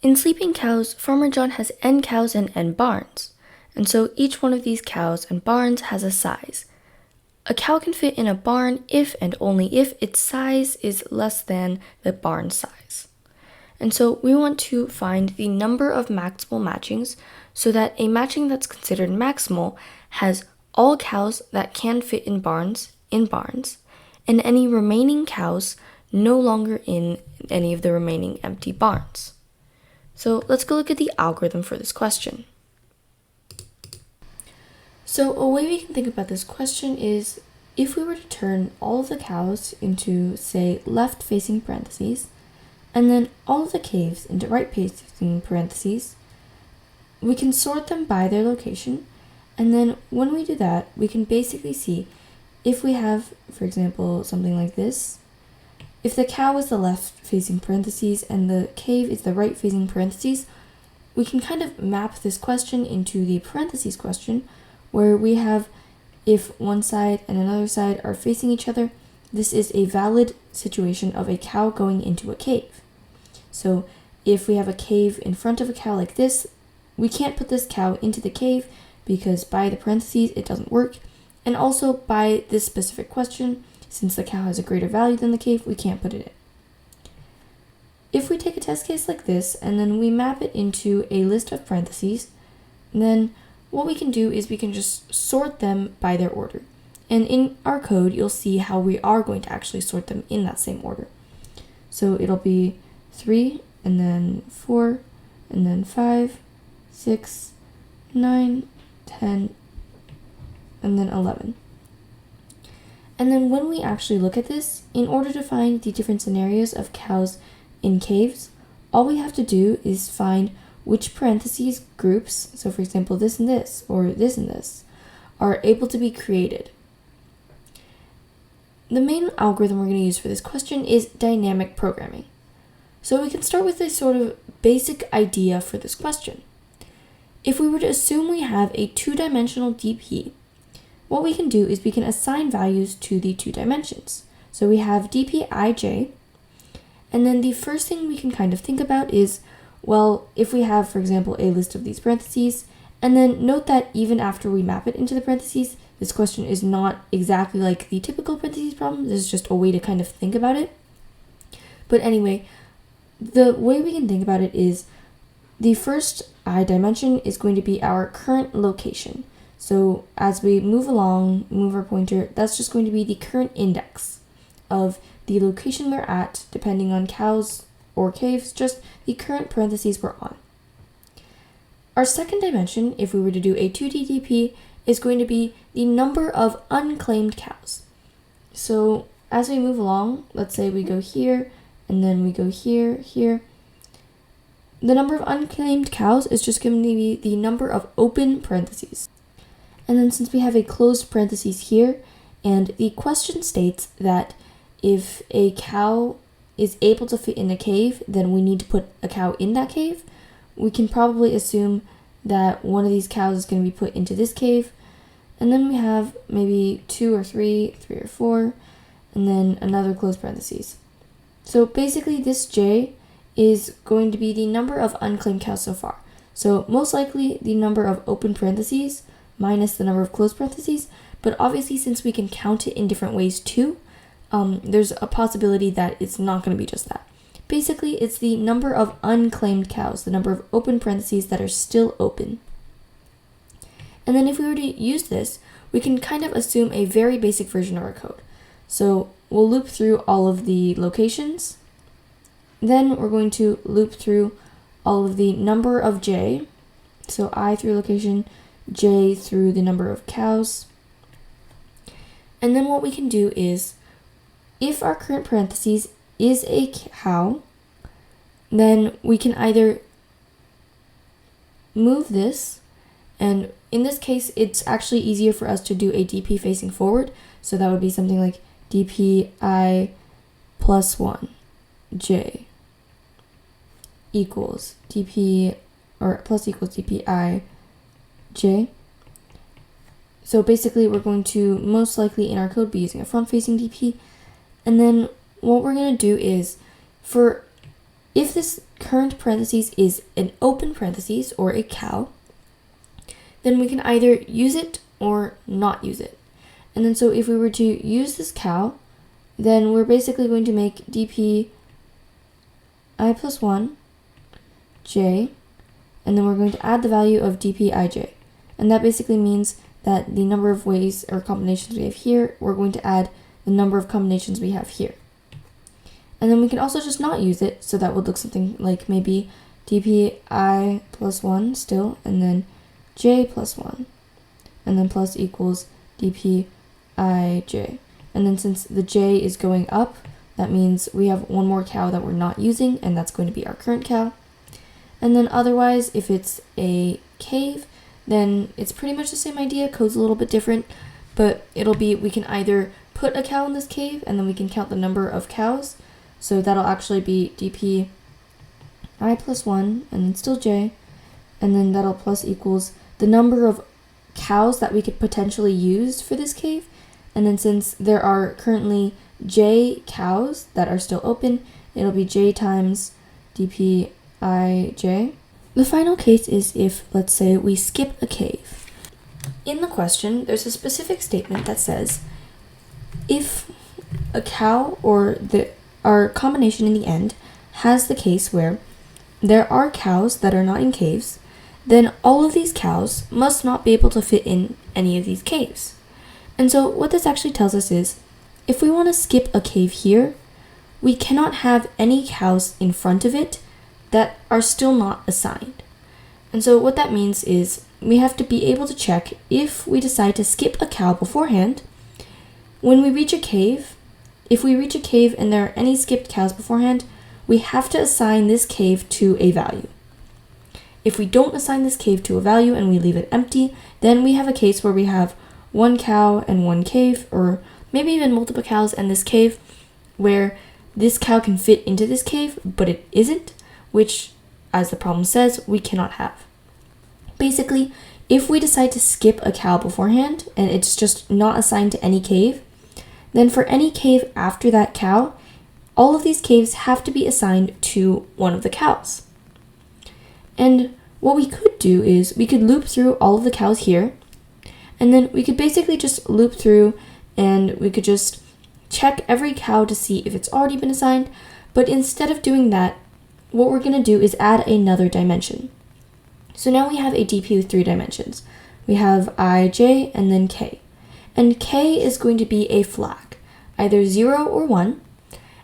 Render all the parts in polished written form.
In sleeping cows, Farmer John has N cows and N barns, and so each one of these cows and barns has a size. A cow can fit in a barn if and only if its size is less than the barn size. And so we want to find the number of maximal matchings so that a matching that's considered maximal has all cows that can fit in barns, and any remaining cows no longer in any of the remaining empty barns. So let's go look at the algorithm for this question. So a way we can think about this question is if we were to turn all of the cows into, say, left-facing parentheses, and then all of the caves into right-facing parentheses, we can sort them by their location, and then when we do that, we can basically see if we have, for example, something like this. If the cow is the left-facing parentheses and the cave is the right-facing parentheses, we can kind of map this question into the parentheses question, where we have if one side and another side are facing each other, this is a valid situation of a cow going into a cave. So if we have a cave in front of a cow like this, we can't put this cow into the cave because by the parentheses it doesn't work, and also by this specific question, since the cow has a greater value than the cave, we can't put it in. If we take a test case like this and then we map it into a list of parentheses, then what we can do is we can just sort them by their order. And in our code, you'll see how we are going to actually sort them in that same order. So it'll be 3, and then 4, and then 5, 6, 9, 10, and then 11. And then when we actually look at this, in order to find the different scenarios of cows in caves, all we have to do is find which parentheses groups, so for example this and this, or this and this, are able to be created. The main algorithm we're going to use for this question is dynamic programming. So we can start with a sort of basic idea for this question. If we were to assume we have a two-dimensional DP, what we can do is we can assign values to the two dimensions. So we have dpij, and then the first thing we can kind of think about is, well, if we have, for example, a list of these parentheses, and then note that even after we map it into the parentheses, this question is not exactly like the typical parentheses problem. This is just a way to kind of think about it. But anyway, the way we can think about it is the first I dimension is going to be our current location. So as we move along, move our pointer, that's just going to be the current index of the location we're at, depending on cows or caves, just the current parentheses we're on. Our second dimension, if we were to do a 2D DP, is going to be the number of unclaimed cows. So as we move along, let's say we go here, and then we go here, here. The number of unclaimed cows is just going to be the number of open parentheses. And then since we have a closed parentheses here, and the question states that if a cow is able to fit in a cave, then we need to put a cow in that cave, we can probably assume that one of these cows is going to be put into this cave, and then we have maybe 2 or 3 or 4, and then another closed parentheses. So basically this J is going to be the number of unclaimed cows so far. So most likely the number of open parentheses minus the number of closed parentheses, but obviously since we can count it in different ways too, there's a possibility that it's not going to be just that. Basically, it's the number of unclaimed cows, the number of open parentheses that are still open. And then if we were to use this, we can kind of assume a very basic version of our code. So we'll loop through all of the locations. Then we're going to loop through all of the number of j. So I through location, j through the number of cows. And then what we can do is, if our current parentheses is a cow, then we can either move this, and in this case, it's actually easier for us to do a DP facing forward. So that would be something like DPI plus 1 j equals DP, or plus equals DPI j. So basically, we're going to most likely in our code be using a front-facing DP. And then what we're going to do is, if this current parentheses is an open parentheses or a cow, then we can either use it or not use it. And then so if we were to use this cow, then we're basically going to make dp I plus 1 j, and then we're going to add the value of dp ij. And that basically means that the number of ways or combinations we have here, we're going to add the number of combinations we have here. And then we can also just not use it, so that would look something like maybe dp I plus 1 still, and then j plus 1, and then plus equals dp ij. And then since the j is going up, that means we have one more cow that we're not using, and that's going to be our current cow. And then otherwise, if it's a cave, then it's pretty much the same idea. Code's a little bit different, but it'll be, we can either put a cow in this cave, and then we can count the number of cows. So that'll actually be dp I plus 1, and then still j, and then that'll plus equals the number of cows that we could potentially use for this cave. And then since there are currently j cows that are still open, it'll be j times dp ij. The final case is if, let's say, we skip a cave. In the question, there's a specific statement that says, if a cow or our combination in the end has the case where there are cows that are not in caves, then all of these cows must not be able to fit in any of these caves. And so what this actually tells us is, if we want to skip a cave here, we cannot have any cows in front of it that are still not assigned. And so what that means is we have to be able to check if we decide to skip a cow beforehand, when we reach a cave, if we reach a cave and there are any skipped cows beforehand, we have to assign this cave to a value. If we don't assign this cave to a value and we leave it empty, then we have a case where we have one cow and one cave, or maybe even multiple cows and this cave, where this cow can fit into this cave, but it isn't, which, as the problem says, we cannot have. Basically, if we decide to skip a cow beforehand and it's just not assigned to any cave, then for any cave after that cow, all of these caves have to be assigned to one of the cows. And what we could do is we could loop through all of the cows here, and then we could basically just loop through and we could just check every cow to see if it's already been assigned. But instead of doing that, what we're going to do is add another dimension. So now we have a DP with 3 dimensions. We have I, j, and then k. And k is going to be a flag, either 0 or 1,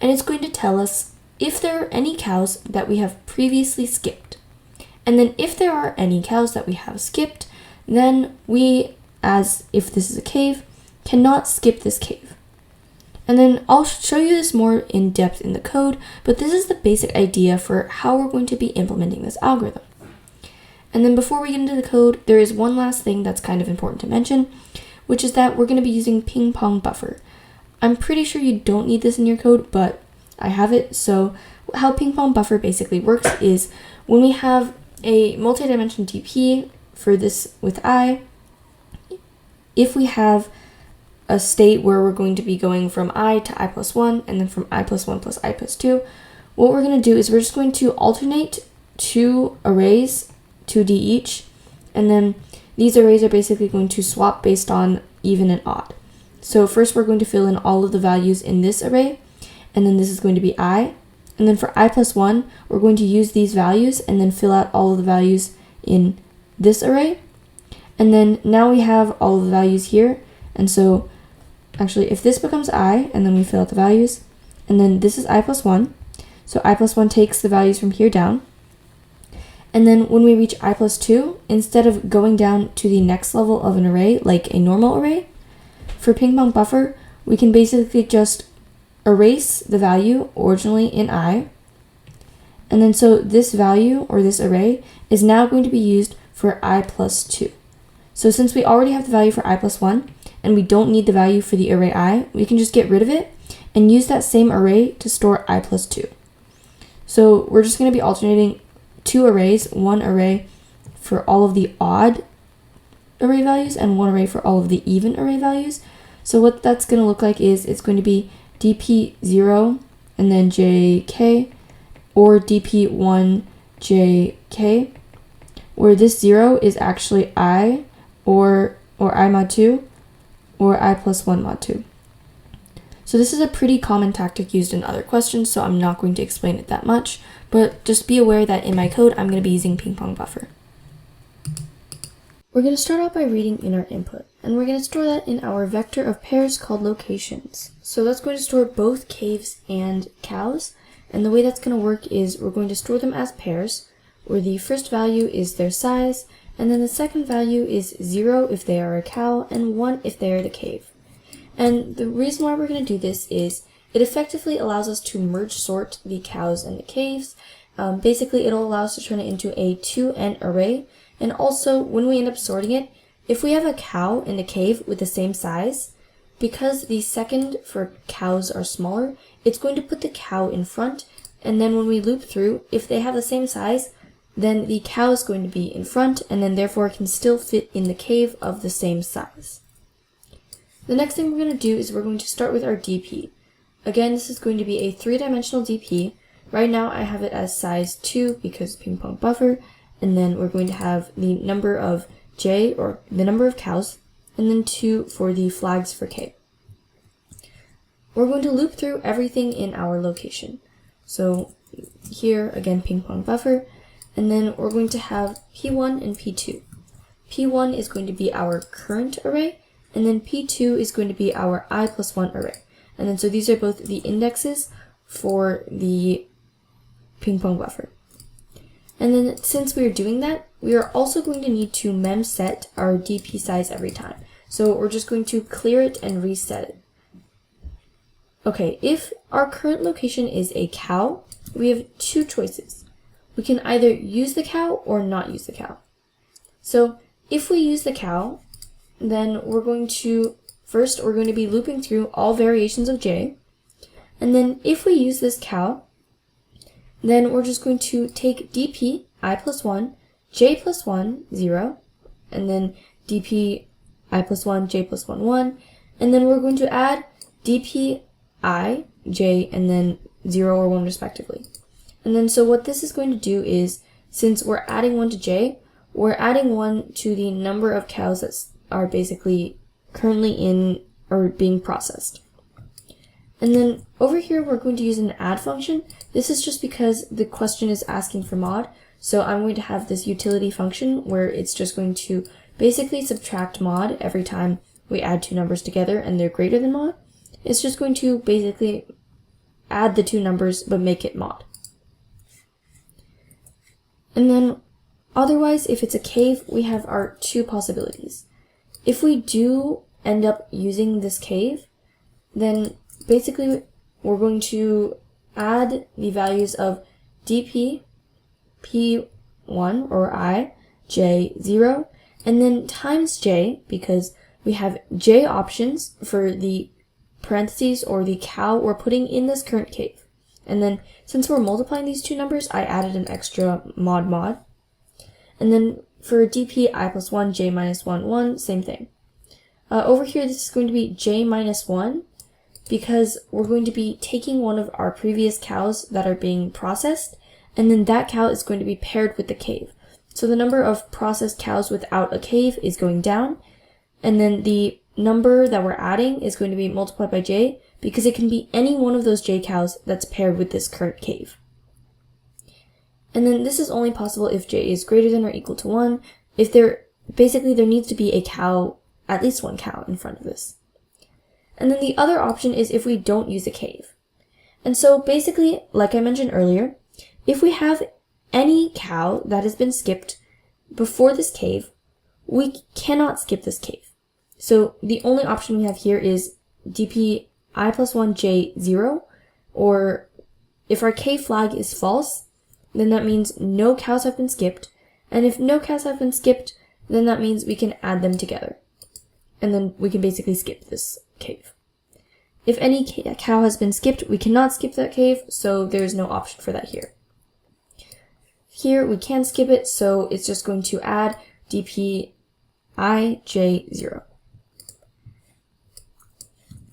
and it's going to tell us if there are any cows that we have previously skipped. And then if there are any cows that we have skipped, then we, as if this is a cave, cannot skip this cave. And then I'll show you this more in depth in the code, but this is the basic idea for how we're going to be implementing this algorithm. And then before we get into the code, there is one last thing that's kind of important to mention, which is that we're going to be using ping-pong buffer. I'm pretty sure you don't need this in your code, but I have it. So how ping-pong buffer basically works is when we have a multi-dimensional DP for this with I, if we have a state where we're going to be going from I to I plus 1 and then from I plus 1 plus I plus 2, what we're going to do is we're just going to alternate 2 arrays, 2D each, and then these arrays are basically going to swap based on even and odd. So first we're going to fill in all of the values in this array, and then this is going to be I, and then for I plus 1, we're going to use these values and then fill out all of the values in this array. And then now we have all of the values here, and so actually if this becomes I, and then we fill out the values, and then this is I plus 1, so I plus 1 takes the values from here down. And then when we reach I plus 2, instead of going down to the next level of an array, like a normal array, for ping-pong buffer, we can basically just erase the value originally in I. And then so this value, or this array, is now going to be used for I plus 2. So since we already have the value for I plus 1, and we don't need the value for the array I, we can just get rid of it and use that same array to store I plus 2. So we're just going to be alternating 2 arrays, 1 array for all of the odd array values and 1 array for all of the even array values. So what that's going to look like is it's going to be dp0 and then jk, or dp1jk, where this 0 is actually I or I mod 2 or I plus 1 mod 2. So this is a pretty common tactic used in other questions, so I'm not going to explain it that much, but just be aware that in my code, I'm going to be using ping-pong buffer. We're going to start out by reading in our input, and we're going to store that in our vector of pairs called locations. So that's going to store both caves and cows, and the way that's going to work is we're going to store them as pairs, where the first value is their size, and then the second value is 0 if they are a cow, and 1 if they are the cave. And the reason why we're going to do this is it effectively allows us to merge sort the cows and the caves. Basically, it'll allow us to turn it into a 2n array. And also, when we end up sorting it, if we have a cow and a cave with the same size, because the second for cows are smaller, it's going to put the cow in front. And then when we loop through, if they have the same size, then the cow is going to be in front, and then therefore it can still fit in the cave of the same size. The next thing we're going to do is we're going to start with our DP. Again, this is going to be a 3-dimensional DP. Right now I have it as size 2 because ping-pong buffer, and then we're going to have the number of J, or the number of cows, and then 2 for the flags for K. We're going to loop through everything in our location. So here, again, ping-pong buffer, and then we're going to have P1 and P2. P1 is going to be our current array, and then P2 is going to be our I plus 1 array. And then so these are both the indexes for the ping-pong buffer. And then since we're doing that, we are also going to need to mem set our DP size every time. So we're just going to clear it and reset it. Okay, if our current location is a cow, we have two choices. We can either use the cow or not use the cow. So if we use the cow, then we're going to be looping through all variations of J. And then if we use this cow, then we're just going to take dp I plus 1, J plus 1, 0, and then dp I plus 1, J plus 1, 1, and then we're going to add dp I, J, and then 0 or 1 respectively. And then so what this is going to do is, since we're adding 1 to J, we're adding 1 to the number of cows that are basically currently in or being processed. And then over here, we're going to use an add function. This is just because the question is asking for mod. So I'm going to have this utility function where it's just going to basically subtract mod every time we add two numbers together and they're greater than mod. It's just going to basically add the two numbers but make it mod. And then otherwise, if it's a cave, we have our two possibilities. If we do end up using this cave, then basically we're going to add the values of dp, p1 or I, j, 0, and then times j, because we have j options for the parentheses or the cow we're putting in this current cave. And then since we're multiplying these two numbers, I added an extra mod. And then for dp I plus 1, j minus 1, 1, same thing. Over here, this is going to be j minus 1, because we're going to be taking one of our previous cows that are being processed, and then that cow is going to be paired with the cave. So the number of processed cows without a cave is going down, and then the number that we're adding is going to be multiplied by j, because it can be any one of those j cows that's paired with this current cave. And then this is only possible if j is greater than or equal to 1. If there needs to be a cow, at least one cow in front of this. And then the other option is if we don't use a cave. And so basically, like I mentioned earlier, if we have any cow that has been skipped before this cave, we cannot skip this cave. So the only option we have here is dp I plus 1 j 0, or if our cave flag is false, then that means no cows have been skipped. And if no cows have been skipped, then that means we can add them together. And then we can basically skip this cave. If any cow has been skipped, we cannot skip that cave, so there's no option for that here. Here we can skip it, so it's just going to add dp I j 0.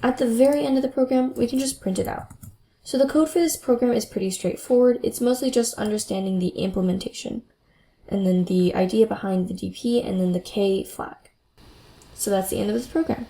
At the very end of the program, we can just print it out. So the code for this program is pretty straightforward. It's mostly just understanding the implementation, and then the idea behind the DP, and then the K flag. So that's the end of this program.